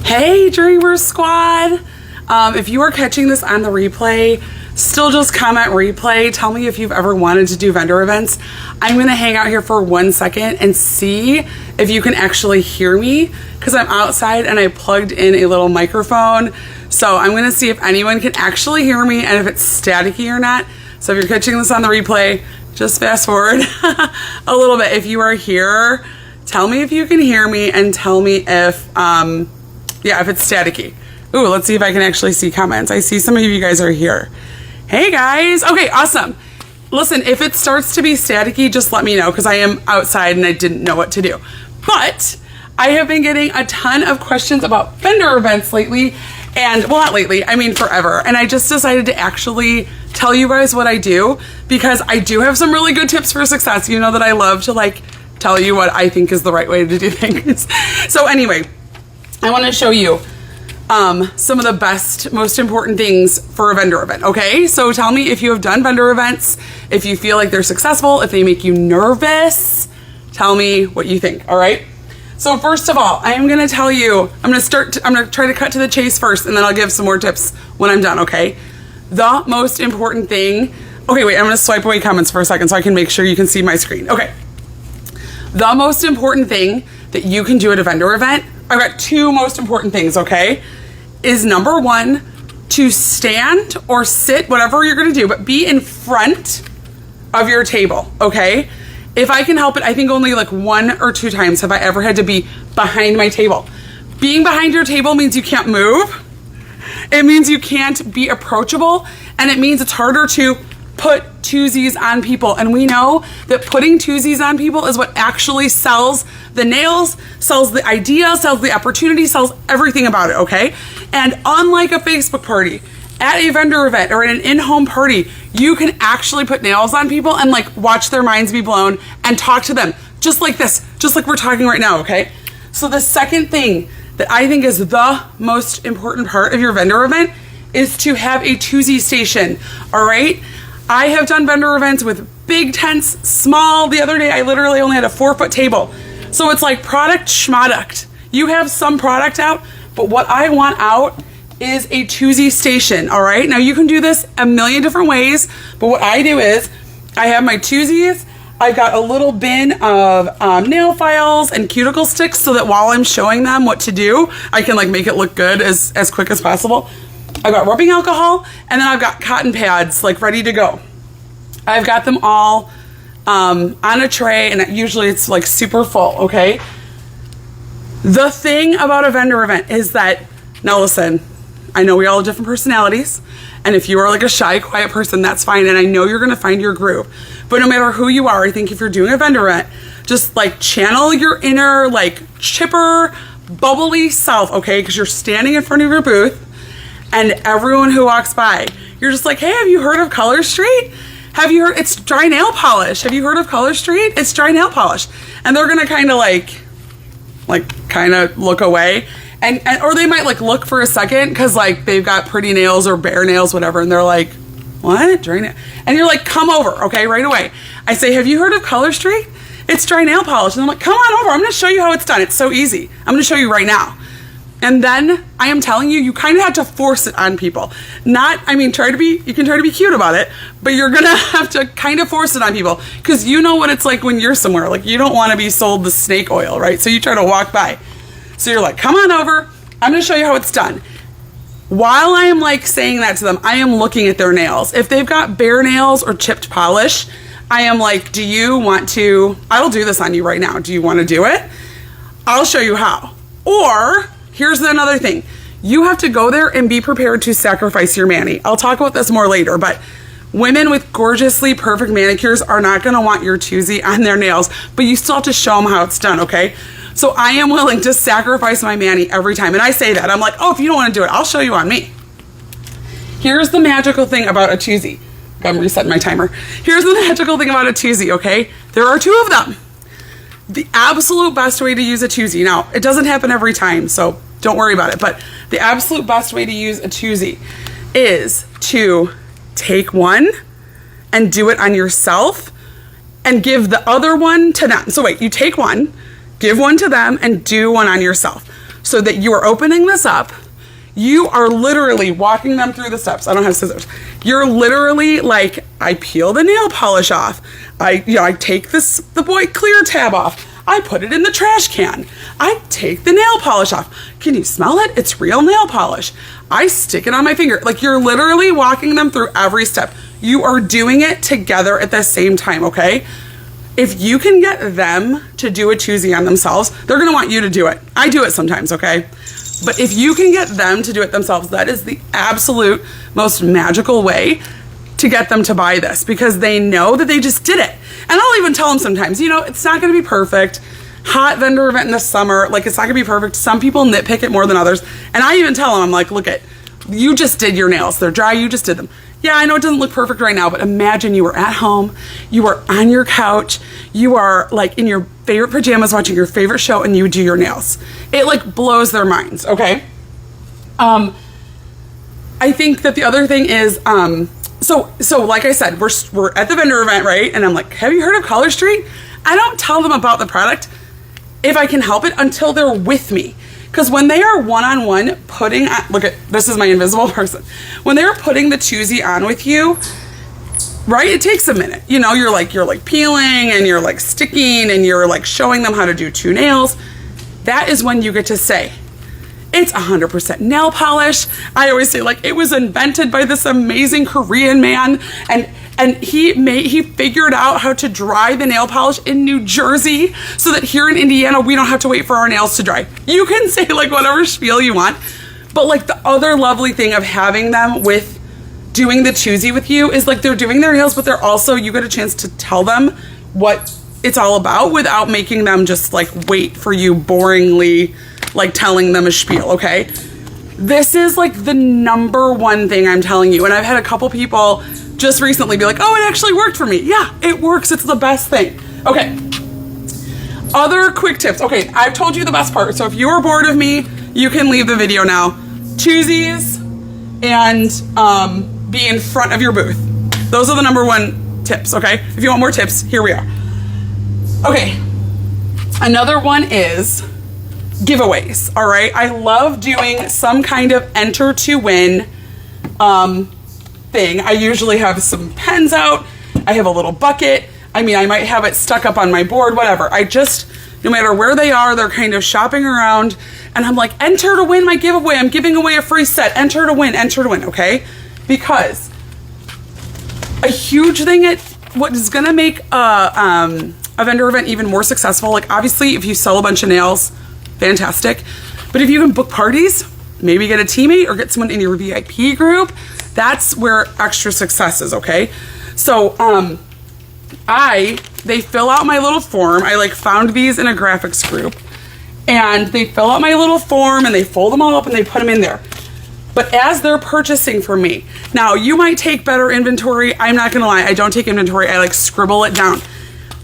Hey Dreamer Squad! If you are catching this on the replay, still just comment replay. Tell me if you've ever wanted to do vendor events. I'm going to hang out here for 1 second and see if you can actually hear me because I'm outside and I plugged in a little microphone. So I'm going to see if anyone can actually hear me and if it's staticky or not. So if you're catching this on the replay, just fast forward a little bit. If you are here, tell me if you can hear me and tell me if if it's staticky. Ooh, let's see if I can actually see comments. I see some of you guys are here. Hey guys. Okay, awesome. Listen, if it starts to be staticky, just let me know because I am outside and I didn't know what to do. But I have been getting a ton of questions about vendor events lately. And, well, not lately, I mean forever. And I just decided to actually tell you guys what I do because I do have some really good tips for success. You know that I love to tell you what I think is the right way to do things. So anyway, I want to show you some of the best, most important things for a vendor event, okay? So tell me if you have done vendor events, if you feel like they're successful, if they make you nervous, tell me what you think, all right? So first of all, I'm going to tell you, I'm going to try to cut to the chase first, and then I'll give some more tips when I'm done, okay? The most important thing, okay, wait, I'm going to swipe away comments for a second so I can make sure you can see my screen. Okay. The most important thing that you can do at a vendor event, I've got two most important things, okay? Is number one, to stand or sit, whatever you're going to do, but be in front of your table, okay? If I can help it, I think only 1 or 2 times have I ever had to be behind my table. Being behind your table means you can't move. It means you can't be approachable, and it means it's harder to put twosies on people. And we know that putting twosies on people is what actually sells the nails, sells the idea, sells the opportunity, sells everything about it, okay? And unlike a Facebook party, at a vendor event or at an in-home party, you can actually put nails on people and watch their minds be blown and talk to them just like this, just like we're talking right now, okay? So the second thing that I think is the most important part of your vendor event is to have a twosie station, all right? I have done vendor events with big tents, small. The other day, I literally only had a 4-foot table. So it's like product schmaduct. You have some product out, but what I want out is a twosie station, all right? Now you can do this a million different ways, but what I do is I have my twosies. I've got a little bin of nail files and cuticle sticks so that while I'm showing them what to do, I can make it look good as quick as possible. I've got rubbing alcohol, and then I've got cotton pads ready to go. I've got them all on a tray, and usually it's super full, okay? The thing about a vendor event is that, now listen, I know we all have different personalities, and if you are a shy, quiet person, that's fine, and I know you're gonna find your groove. But no matter who you are, I think if you're doing a vendor event, just channel your inner chipper, bubbly self, okay? Because you're standing in front of your booth, and everyone who walks by, you're just hey, have you heard of Color Street? Have you heard, it's dry nail polish. Have you heard of Color Street? It's dry nail polish. And they're gonna kind of look away. And or they might look for a second because they've got pretty nails or bare nails, whatever, and they're what? Dry nail? And you're come over, okay, right away. I say, have you heard of Color Street? It's dry nail polish. And I'm come on over, I'm gonna show you how it's done. It's so easy. I'm gonna show you right now. And then I am telling you, you kind of have to force it on people. You can try to be cute about it, but you're gonna have to kind of force it on people because you know what it's like when you're somewhere. You don't want to be sold the snake oil, right? So you try to walk by. So you're come on over, I'm gonna show you how it's done. While I am saying that to them, I am looking at their nails. If they've got bare nails or chipped polish, I am do you want to, I'll do this on you right now. Do you want to do it? I'll show you how. Or here's another thing. You have to go there and be prepared to sacrifice your mani. I'll talk about this more later, but women with gorgeously perfect manicures are not gonna want your twosie on their nails, but you still have to show them how it's done, okay? So I am willing to sacrifice my mani every time. And I say that, I'm oh, if you don't wanna do it, I'll show you on me. Here's the magical thing about a twosie. I'm resetting my timer. Here's the magical thing about a twosie, okay? There are 2 of them. The absolute best way to use a twosie, now it doesn't happen every time, so don't worry about it, but the absolute best way to use a twosie is to take one and do it on yourself and give the other one to them. So wait, you take one, give one to them, and do one on yourself. so that you are opening this up. You are literally walking them through the steps. I don't have scissors. You're literally like, I peel the nail polish off. I take the white clear tab off. I put it in the trash can. I take the nail polish off. Can you smell it? It's real nail polish. I stick it on my finger. Like, you're literally walking them through every step. You are doing it together at the same time, okay? If you can get them to do a twosie on themselves, they're gonna want you to do it. I do it sometimes, okay? But if you can get them to do it themselves, that is the absolute most magical way to get them to buy this, because they know that they just did it. And I'll even tell them sometimes, you know, it's not gonna be perfect. Hot vendor event in the summer, like, it's not gonna be perfect. Some people nitpick it more than others. And I even tell them, I'm like, look, you just did your nails. They're dry, you just did them. Yeah, I know it doesn't look perfect right now, but imagine you were at home, you are on your couch, you are like in your favorite pajamas watching your favorite show, and you do your nails. It like blows their minds, okay? I think that the other thing is, so like I said, we're at the vendor event, right? And I'm like, have you heard of Color Street? I don't tell them about the product if I can help it until they're with me. Because when they are one-on-one putting on, look at, this is my invisible person. When they're putting the twoosie on with you, right, it takes a minute. You know, you're like peeling and you're like sticking and you're like showing them how to do two nails. That is when you get to say, it's 100% nail polish. I always say, like, it was invented by this amazing Korean man, and he figured out how to dry the nail polish in New Jersey so that here in Indiana we don't have to wait for our nails to dry. You can say like whatever spiel you want, but like the other lovely thing of having them with doing the twoosie with you is like they're doing their nails, but they're also, you get a chance to tell them what it's all about without making them just like wait for you boringly like telling them a spiel, okay? This is like the number one thing I'm telling you. And I've had a couple people just recently be like, oh, it actually worked for me. Yeah, it works. It's the best thing. Okay. Other quick tips. Okay, I've told you the best part. So if you are bored of me, you can leave the video now. Twosies and be in front of your booth. Those are the number one tips, okay? If you want more tips, here we are. Okay. Another one is giveaways, all right? I love doing some kind of enter to win thing. I usually have some pens out. I have a little bucket. I mean, I might have it stuck up on my board, whatever. I just, no matter where they are, they're kind of shopping around, and I'm like, enter to win my giveaway. I'm giving away a free set. Enter to win, okay? Because a huge thing what is gonna make a vendor event even more successful, like obviously if you sell a bunch of nails, fantastic. But if you can book parties, maybe get a teammate or get someone in your VIP group, that's where extra success is, okay? So they fill out my little form. I like found these in a graphics group, and they fill out my little form and they fold them all up and they put them in there. But as they're purchasing from me, now you might take better inventory. I'm not gonna lie, I don't take inventory. I like scribble it down.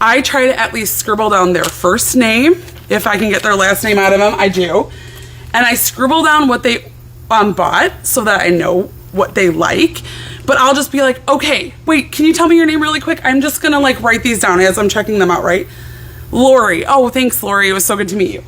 I try to at least scribble down their first name. If I can get their last name out of them, I do. And I scribble down what they bought so that I know what they like. But I'll just be like, okay, wait, can you tell me your name really quick? I'm just gonna like write these down as I'm checking them out, right? Lori. Oh, thanks, Lori. It was so good to meet you.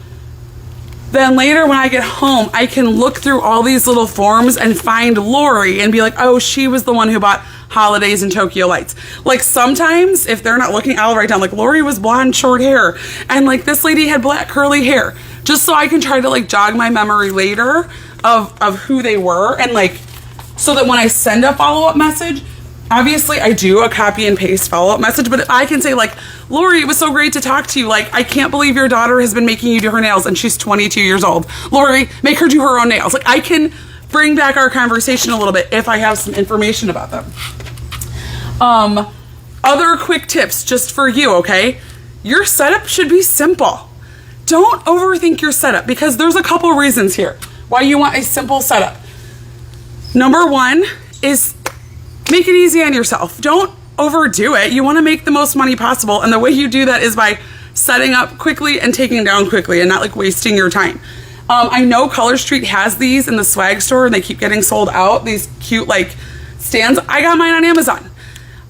Then later when I get home, I can look through all these little forms and find Lori and be like, oh, she was the one who bought Holidays and Tokyo Lights. Like sometimes if they're not looking, I'll write down like Lori was blonde, short hair, and like this lady had black curly hair, just so I can try to like jog my memory later of who they were, and like so that when I send a follow-up message, obviously I do a copy and paste follow-up message, but I can say like, Lori, it was so great to talk to you. Like, I can't believe your daughter has been making you do her nails and she's 22 years old. Lori, make her do her own nails. Like, I can bring back our conversation a little bit if I have some information about them. Other quick tips just for you, okay? Your setup should be simple. Don't overthink your setup, because there's a couple reasons here why you want a simple setup. Number one is make it easy on yourself. Don't overdo it. You want to make the most money possible, and the way you do that is by setting up quickly and taking down quickly and not like wasting your time. I know Color Street has these in the swag store and they keep getting sold out, these cute like stands. I got mine on Amazon.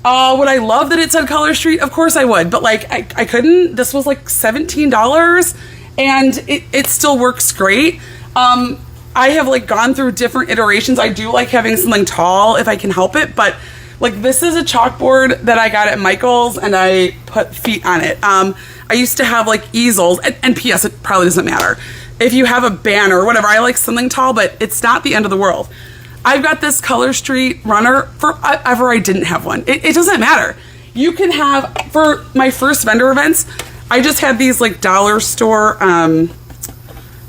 Would I love that it said Color Street? Of course I would, but like I couldn't. This was like $17, and it still works great. I have like gone through different iterations. I do like having something tall if I can help it, but like this is a chalkboard that I got at Michael's and I put feet on it. I used to have like easels, and P.S. it probably doesn't matter. If you have a banner or whatever, I like something tall, but it's not the end of the world. I've got this Color Street runner forever. I didn't have one. It doesn't matter. You can have, for my first vendor events, I just had these like dollar store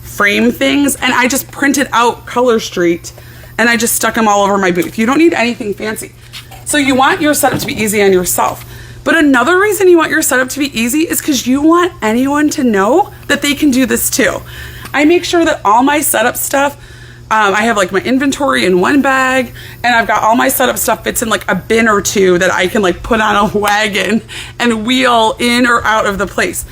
frame things, and I just printed out Color Street and I just stuck them all over my booth. You don't need anything fancy. So you want your setup to be easy on yourself. But another reason you want your setup to be easy is because you want anyone to know that they can do this too. I make sure that all my setup stuff, I have like my inventory in one bag, and I've got all my setup stuff fits in like a bin or two that I can like put on a wagon and wheel in or out of the place.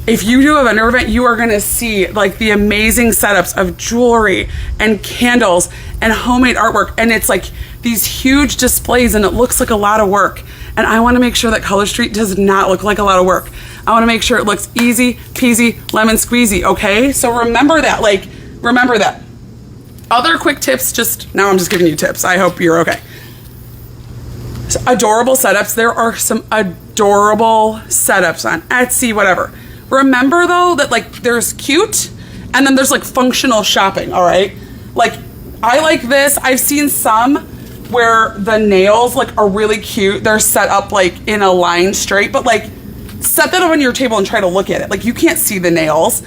If you do a vendor event, you are gonna see like the amazing setups of jewelry and candles and homemade artwork, and it's like these huge displays and it looks like a lot of work. And I wanna make sure that Color Street does not look like a lot of work. I wanna make sure it looks easy peasy lemon squeezy, okay? So remember that, remember that. Other quick tips, now I'm just giving you tips. I hope you're okay. So adorable setups. There are some adorable setups on Etsy, whatever. Remember though that like there's cute and then there's like functional shopping, all right? Like I like this. I've seen some where the nails like are really cute. They're set up like in a line straight, but like set that up on your table and try to look at it. Like you can't see the nails.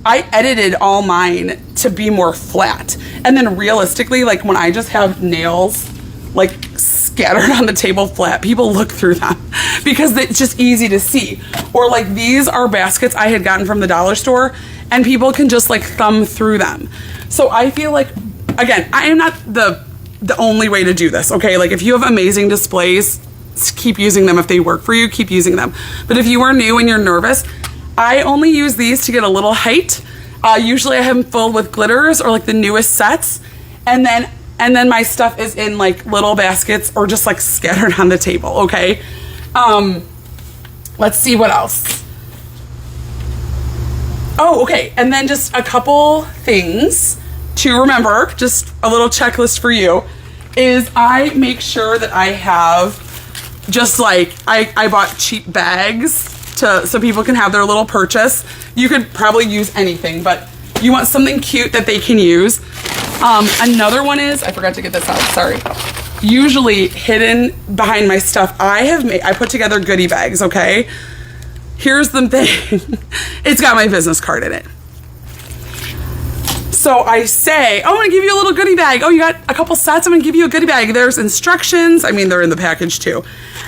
I edited all mine to be more flat. And then realistically, like when I just have nails like scattered on the table flat, people look through them because it's just easy to see. Or like these are baskets I had gotten from the dollar store and people can just like thumb through them. So I feel like, again, I am not the only way to do this, okay? Like if you have amazing displays, keep using them. If they work for you, keep using them. But if you are new and you're nervous, I only use these to get a little height. Usually I have them filled with glitters or like the newest sets. And then my stuff is in like little baskets or just like scattered on the table, okay? Let's see what else. Oh, okay. And then just a couple things to remember, just a little checklist for you, is I make sure that I have just like, I bought cheap bags so people can have their little purchase. You could probably use anything, but you want something cute that they can use. Another one is, I forgot to get this out, sorry. Usually hidden behind my stuff, I put together goodie bags, okay? Here's the thing, it's got my business card in it. So I say, oh, I'm gonna give you a little goodie bag. Oh, you got a couple sets, I'm gonna give you a goodie bag. There's instructions, I mean, they're in the package too.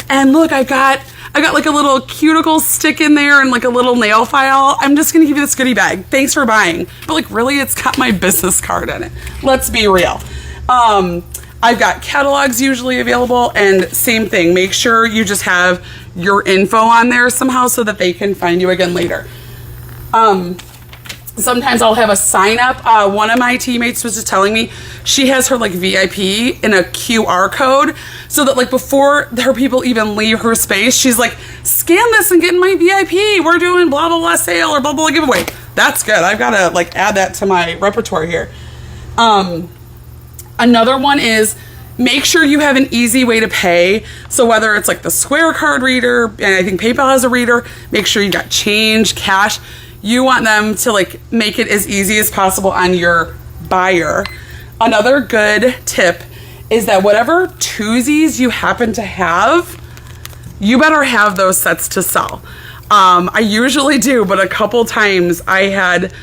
And look, I got like a little cuticle stick in there and like a little nail file. I'm just gonna give you this goodie bag. Thanks for buying. But like really, it's got my business card in it. Let's be real. I've got catalogs usually available, and same thing. Make sure you just have your info on there somehow so that they can find you again later. Sometimes I'll have a sign up. One of my teammates was just telling me she has her like VIP in a QR code so that like before her people even leave her space, she's like, scan this and get in my VIP. We're doing blah, blah, blah sale or blah, blah, blah giveaway. That's good. I've got to like add that to my repertoire here. Another one is make sure you have an easy way to pay. So whether it's like the Square card reader, and I think PayPal has a reader, make sure you got change, cash. You want them to like make it as easy as possible on your buyer. Another good tip is that whatever twosies you happen to have, you better have those sets to sell. I usually do, but a couple times I had,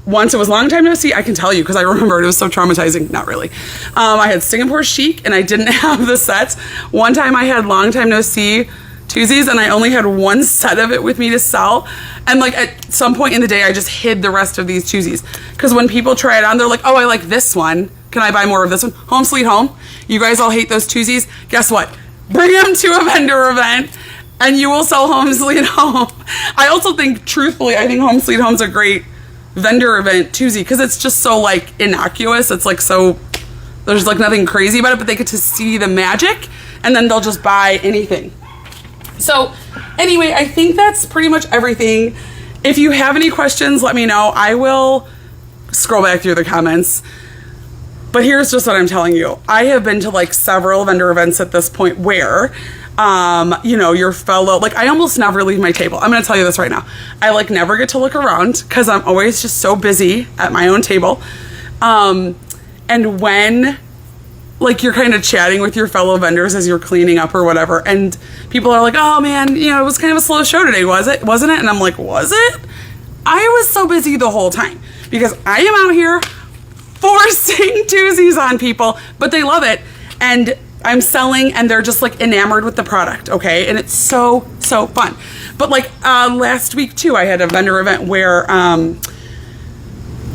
once it was long time no see, I can tell you because I remember it was so traumatizing. Not really. I had Singapore chic and I didn't have the sets. One time I had long time no see twosies and I only had one set of it with me to sell, and like at some point in the day I just hid the rest of these twosies because when people try it on they're like, oh, I like this one, can I buy more of this one? Home sweet home. You guys all hate those twosies. Guess what, bring them to a vendor event and you will sell home sweet home. I also think, truthfully, I think home sweet home's a great vendor event twosie because it's just so like innocuous. It's like so, there's like nothing crazy about it, but they get to see the magic and then they'll just buy anything. So anyway, I think that's pretty much everything. If you have any questions, let me know. I will scroll back through the comments. But here's just what I'm telling you. I have been to like several vendor events at this point where, you know, your fellow, like I almost never leave my table. I'm going to tell you this right now. I like never get to look around because I'm always just so busy at my own table. And when like you're kind of chatting with your fellow vendors as you're cleaning up or whatever, and people are like, oh man, you know, it was kind of a slow show today, wasn't it? And I'm like, was it? I was so busy the whole time because I am out here forcing twosies on people, but they love it. And I'm selling and they're just like enamored with the product, okay? And it's so fun. But like last week too, I had a vendor event where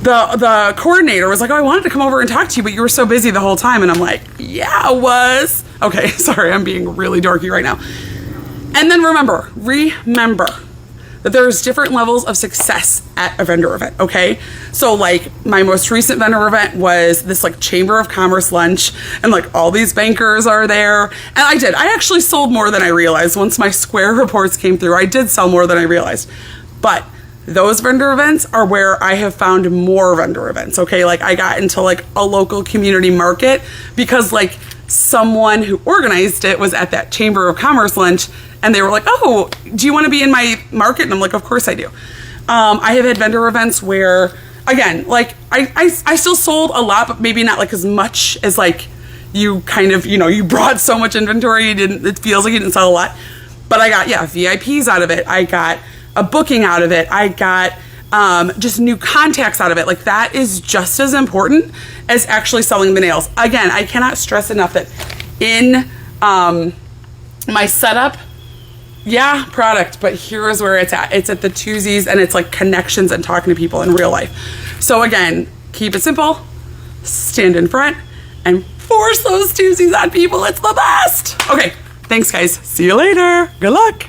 the coordinator was like, oh, I wanted to come over and talk to you, but you were so busy the whole time. And I'm like, yeah, I was. Okay, sorry, I'm being really dorky right now. And then remember that there's different levels of success at a vendor event, okay? So like my most recent vendor event was this like Chamber of Commerce lunch, and like all these bankers are there. And I actually sold more than I realized. Once my Square reports came through, I did sell more than I realized. But those vendor events are where I have found more vendor events, okay? Like I got into like a local community market because like someone who organized it was at that Chamber of Commerce lunch, and they were like, oh, do you want to be in my market? And I'm like, of course I do. I have had vendor events where, again, like I still sold a lot, but maybe not like as much as like you kind of, you know, you brought so much inventory, it feels like you didn't sell a lot. But I got, VIPs out of it. I got a booking out of it. I got just new contacts out of it. Like that is just as important as actually selling the nails. Again, I cannot stress enough that in my setup, product, but here's where it's at. It's at the twosies, and it's like connections and talking to people in real life. So again, keep it simple, stand in front, and force those twosies on people. It's the best. Okay, thanks guys. See you later. Good luck.